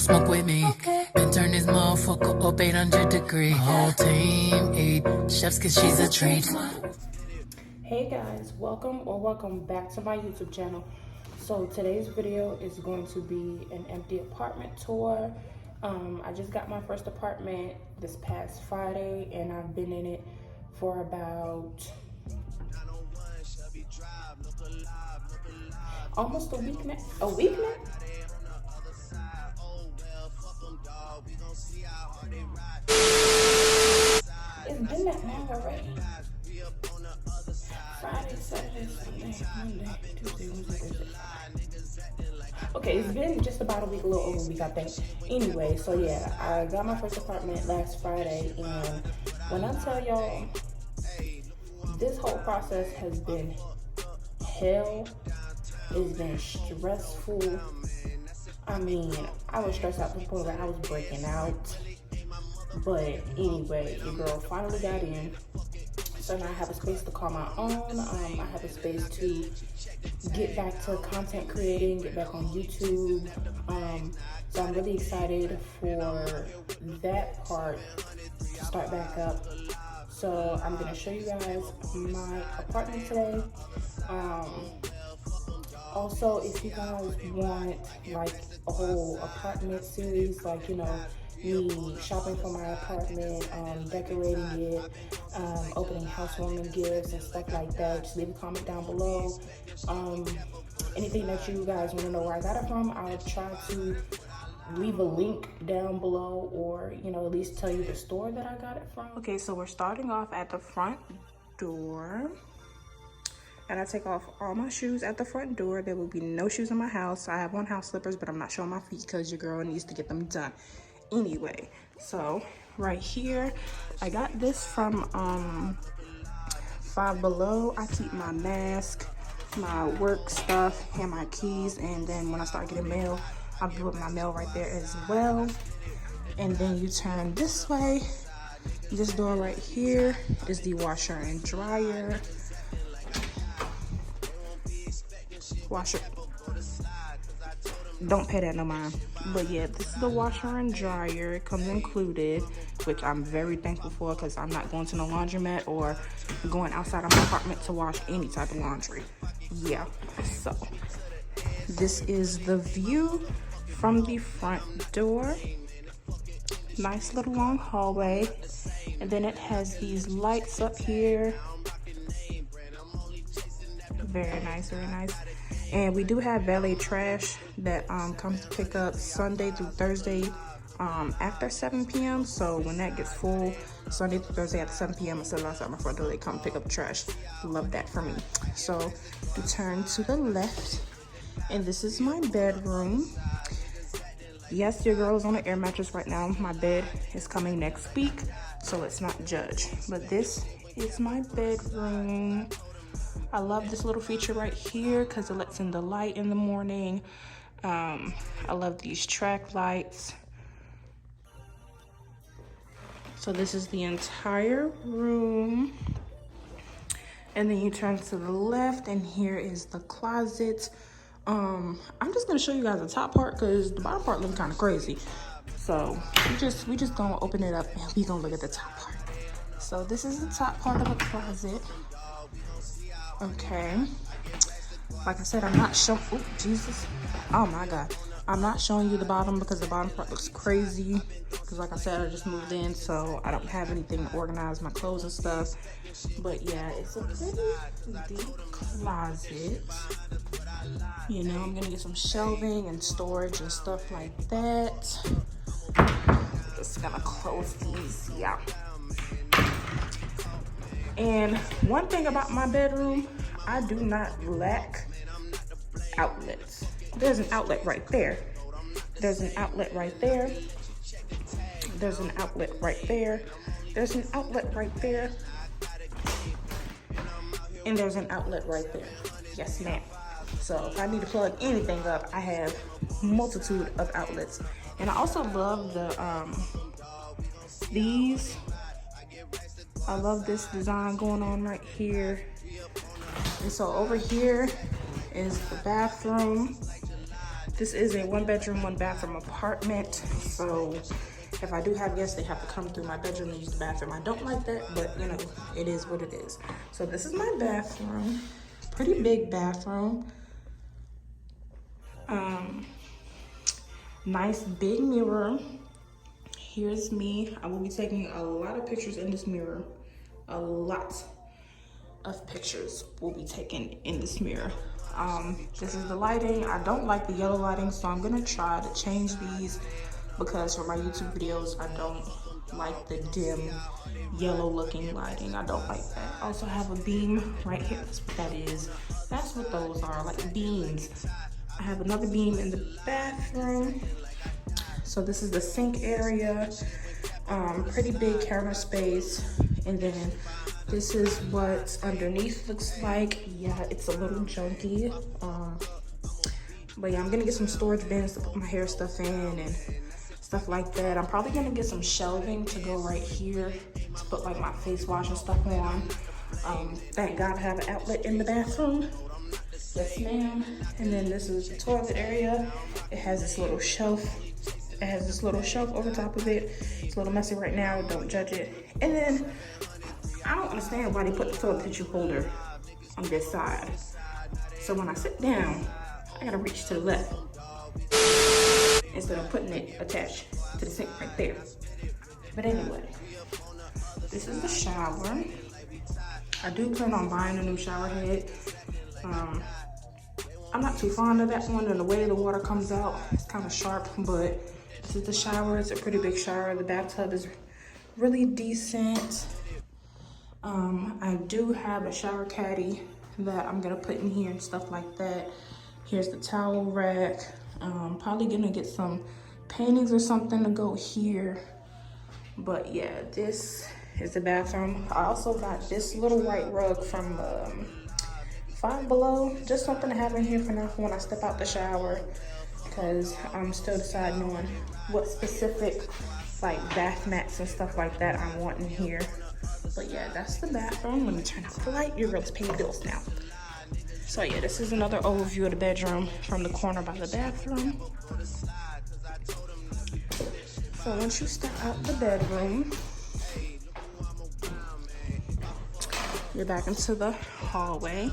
smoke with me. Okay. Been turn this motherfucker up 800 degrees. Whole team eat chefs cause she's a treat. Hey guys, welcome back to my YouTube channel. So today's video is going to be an empty apartment tour. I just got my first apartment this past Friday and I've been in it for about almost a week now. It's been that long already. Friday, Saturday, Sunday, Monday, Tuesday, Wednesday, Thursday. Okay, it's been just about a week, a little over a week, I think. Anyway, so yeah, I got my first apartment last Friday, and when I tell y'all, this whole process has been hell. It's been stressful. I mean, I was stressed out to the point where I was breaking out. But anyway, your girl finally got in. So now I have a space to call my own. I have a space to get back to content creating, get back on YouTube. So I'm really excited for that part to start back up. So I'm gonna show you guys my apartment today. Also, if you guys want like a whole apartment series, like, you know, me shopping for my apartment, decorating it, opening housewarming gifts and stuff like that, just leave a comment down below. Anything that you guys want to know where I got it from, I'll try to leave a link down below, or, you know, at least tell you the store that I got it from. Okay, so we're starting off at the front door. And I take off all my shoes at the front door. There will be no shoes in my house. I have on house slippers, but I'm not showing my feet because your girl needs to get them done. Anyway, so right here, I got this from Five Below. I keep my mask, my work stuff, and my keys. And then when I start getting mail, I'll put my mail right there as well. And then you turn this way. This door right here is the washer and dryer. Washer, don't pay that no mind. But yeah, this is the washer and dryer. It comes included, which I'm very thankful for because I'm not going to no laundromat or going outside of my apartment to wash any type of laundry. Yeah, so this is the view from the front door. Nice little long hallway, and then it has these lights up here. Very nice, very nice. And we do have valet trash that comes to pick up Sunday through Thursday after 7 p.m. So when that gets full, Sunday through Thursday after 7 p.m. instead of outside my front door, they come pick up the trash. Love that for me. So we turn to the left, and this is my bedroom. Yes, your girl is on an air mattress right now. My bed is coming next week, so let's not judge. But this is my bedroom. I love this little feature right here because it lets in the light in the morning. I love these track lights. So this is the entire room. And then you turn to the left, and here is the closet. I'm just gonna show you guys the top part because the bottom part looks kind of crazy. So we just gonna open it up and we gonna look at the top part. So this is the top part of the closet. Okay, like I said, I'm not showing, oh Jesus, oh my God, I'm not showing you the bottom because the bottom part looks crazy, because like I said, I just moved in, so I don't have anything to organize my clothes and stuff. But yeah, it's a pretty deep closet. You know, I'm gonna get some shelving and storage and stuff like that. Just gonna close these, yeah. And one thing about my bedroom, I do not lack outlets. There's an outlet right there. There's an outlet right there. There's an outlet right there. There's an outlet right there. And there's an outlet right there. Yes, ma'am. So if I need to plug anything up, I have multitude of outlets. And I also love the these. I love this design going on right here. And so over here is the bathroom. This is a 1-bedroom, 1-bathroom apartment. So if I do have guests, they have to come through my bedroom and use the bathroom. I don't like that, but you know, it is what it is. So this is my bathroom. Pretty big bathroom. Nice big mirror. Here's me. I will be taking a lot of pictures in this mirror. A lot of pictures will be taken in this mirror. This is the lighting. I don't like the yellow lighting, so I'm gonna try to change these because for my YouTube videos, I don't like the dim yellow looking lighting. I don't like that. I also have a beam right here. That's what that is. That's what those are, like beams. I have another beam in the bathroom. So this is the sink area. Pretty big counter space. And then this is what underneath looks like. Yeah, it's a little junky. But yeah, I'm gonna get some storage bins to put my hair stuff in and stuff like that. I'm probably gonna get some shelving to go right here to put like my face wash and stuff on. Thank God I have an outlet in the bathroom. Yes, ma'am. And then this is the toilet area. It has this little shelf. It has this little shelf over top of it. It's a little messy right now, don't judge it. And then, I don't understand why they put the toilet tissue holder on this side. So when I sit down, I gotta reach to the left instead of putting it attached to the sink right there. But anyway, this is the shower. I do plan on buying a new shower head. I'm not too fond of that one, and the way the water comes out, it's kind of sharp, but this is the shower. It's a pretty big shower. The bathtub is really decent. I do have a shower caddy that I'm gonna put in here and stuff like that. Here's the towel rack. Probably gonna get some paintings or something to go here. But yeah, this is the bathroom. I also got this little white rug from Five Below. Just something to have in here for now for when I step out the shower, because I'm still deciding on what specific like bath mats and stuff like that I want in here. But yeah, that's the bathroom. Let me turn out the light. Your girl's paying bills now. So yeah, this is another overview of the bedroom from the corner by the bathroom. So once you step out the bedroom, you're back into the hallway.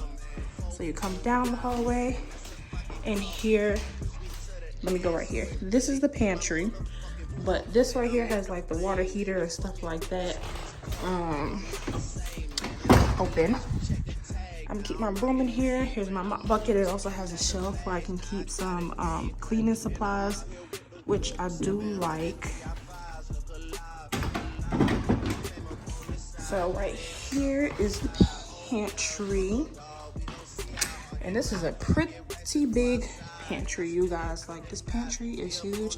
So you come down the hallway, and here, let me go right here. This is the pantry, but this right here has like the water heater and stuff like that open. I'm gonna keep my broom in here. Here's my mop bucket. It also has a shelf where I can keep some cleaning supplies, which I do like. So right here is the pantry. And this is a pretty big pantry, you guys. Like, this pantry is huge.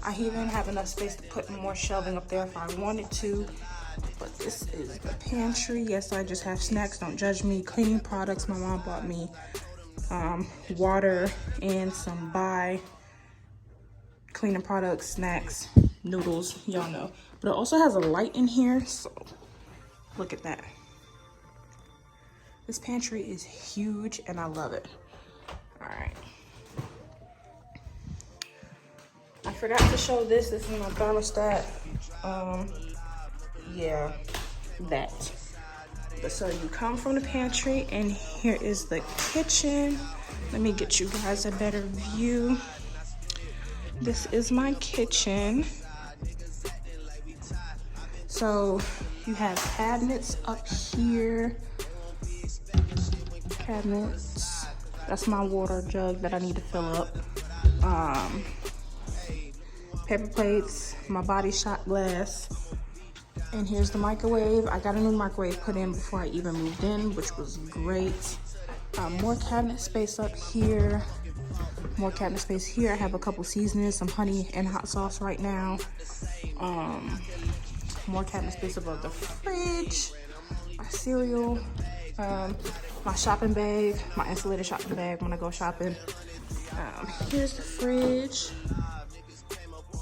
I even have enough space to put more shelving up there if I wanted to. But this is the pantry. Yes, I just have snacks. Don't judge me. Cleaning products. My mom bought me water and some cleaning products, snacks, noodles. Y'all know. But it also has a light in here. So, look at that. This pantry is huge and I love it. All right. I forgot to show this. This is my thermostat. Yeah, that. But so you come from the pantry and here is the kitchen. Let me get you guys a better view. This is my kitchen. So you have cabinets up here. Cabinets. That's my water jug that I need to fill up. Paper plates, my Body Shop glass. And here's the microwave. I got a new microwave put in before I even moved in, which was great. More cabinet space up here. More cabinet space here. I have a couple seasonings, some honey and hot sauce right now. More cabinet space above the fridge. My cereal. My shopping bag. My insulated shopping bag when I go shopping. Here's the fridge.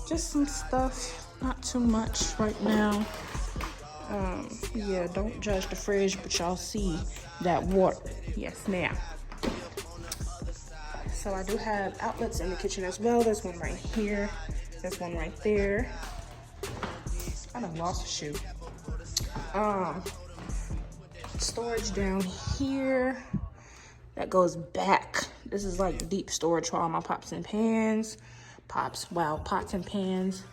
Just some stuff. Not too much right now. Yeah, don't judge the fridge, but y'all see that water. Yes, ma'am. So I do have outlets in the kitchen as well. There's one right here. There's one right there. I done lost a shoe. Storage down here that goes back. This is like deep storage for all my pots and pans. Pots and pans.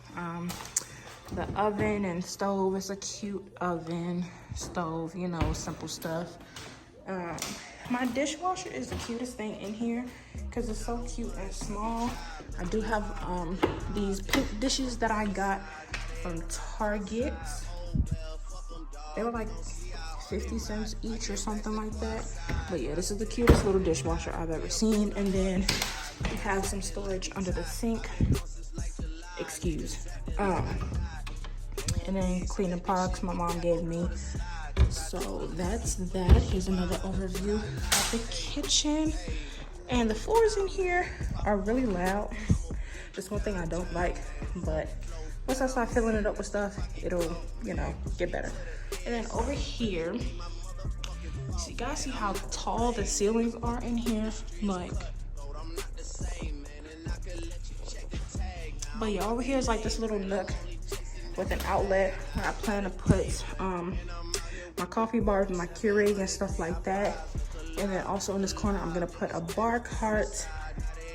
The oven and stove is a cute oven, stove, you know, simple stuff. My dishwasher is the cutest thing in here because it's so cute and small. I do have these pink dishes that I got from Target. They were like 50 cents each or something like that. But yeah, this is the cutest little dishwasher I've ever seen. And then we have some storage under the sink. And then cleaning products my mom gave me. So that's that. Here's another overview of the kitchen. And the floors in here are really loud. That's one thing I don't like, but once I start filling it up with stuff, it'll, you know, get better. And then over here, so you guys see how tall the ceilings are in here? Like, but yeah, over here is like this little nook with an outlet where I plan to put my coffee bars and my Keurig and stuff like that. And then also in this corner, I'm gonna put a bar cart,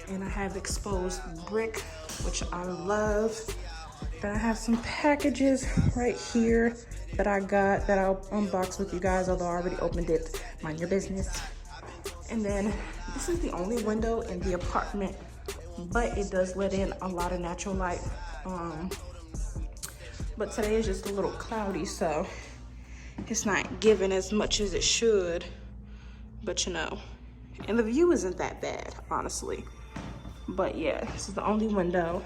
and I have exposed brick, which I love. Then I have some packages right here that I got that I'll unbox with you guys, although I already opened it. Mind your business. And then this is the only window in the apartment, but it does let in a lot of natural light. But today is just a little cloudy, so it's not giving as much as it should. But you know, and the view isn't that bad, honestly. But yeah, this is the only window.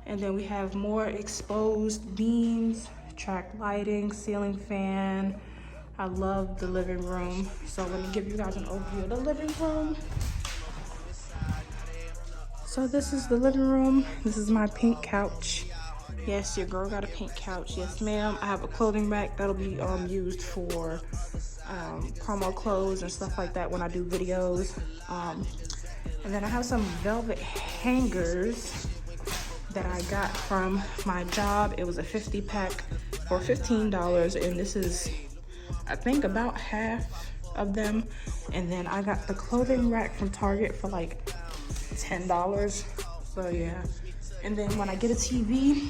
And then we have more exposed beams, track lighting, ceiling fan. I love the living room. So let me give you guys an overview of the living room. So this is the living room. This is my pink couch. Yes, your girl got a pink couch. Yes, ma'am. I have a clothing rack that'll be used for promo clothes and stuff like that when I do videos. And then I have some velvet hangers that I got from my job. It was a 50 pack for $15, and this is, I think, about half of them. And then I got the clothing rack from Target for like $10. So yeah. And then when I get a TV,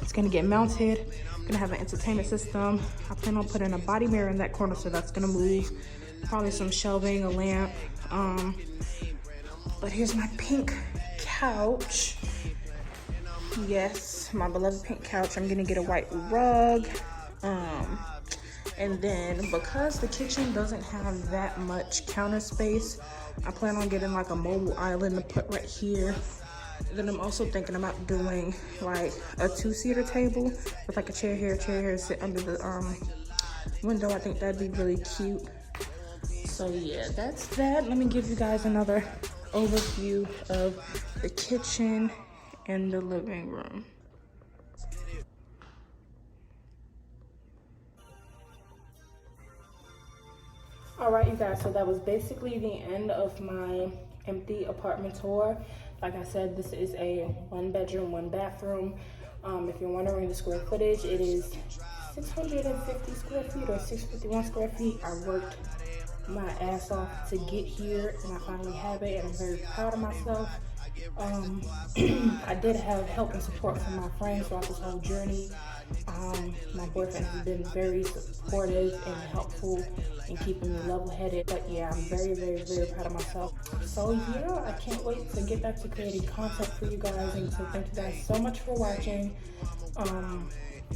it's gonna get mounted. I'm gonna have an entertainment system. I plan on putting a body mirror in that corner, so that's gonna move. Probably some shelving, a lamp. But here's my pink couch. Yes, my beloved pink couch. I'm gonna get a white rug. And then because the kitchen doesn't have that much counter space, I plan on getting like a mobile island to put right here. And then I'm also thinking about doing like a 2-seater table with like a chair here, sit under the window. I think that'd be really cute. So yeah, that's that. Let me give you guys another overview of the kitchen and the living room. All right, you guys, so that was basically the end of my empty apartment tour. Like I said, this is a 1-bedroom, 1-bathroom. If you're wondering the square footage, it is 650 square feet or 651 square feet. I worked my ass off to get here, and I finally have it, and I'm very proud of myself. I did have help and support from my friends throughout this whole journey. My boyfriend has been very supportive and helpful in keeping me level-headed. But yeah, I'm very, very, very proud of myself. So yeah, I can't wait to get back to creating content for you guys, and so thank you guys so much for watching.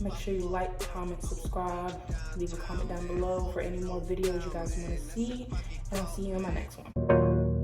Make sure you like, comment, subscribe, leave a comment down below for any more videos you guys want to see, and I'll see you in my next one.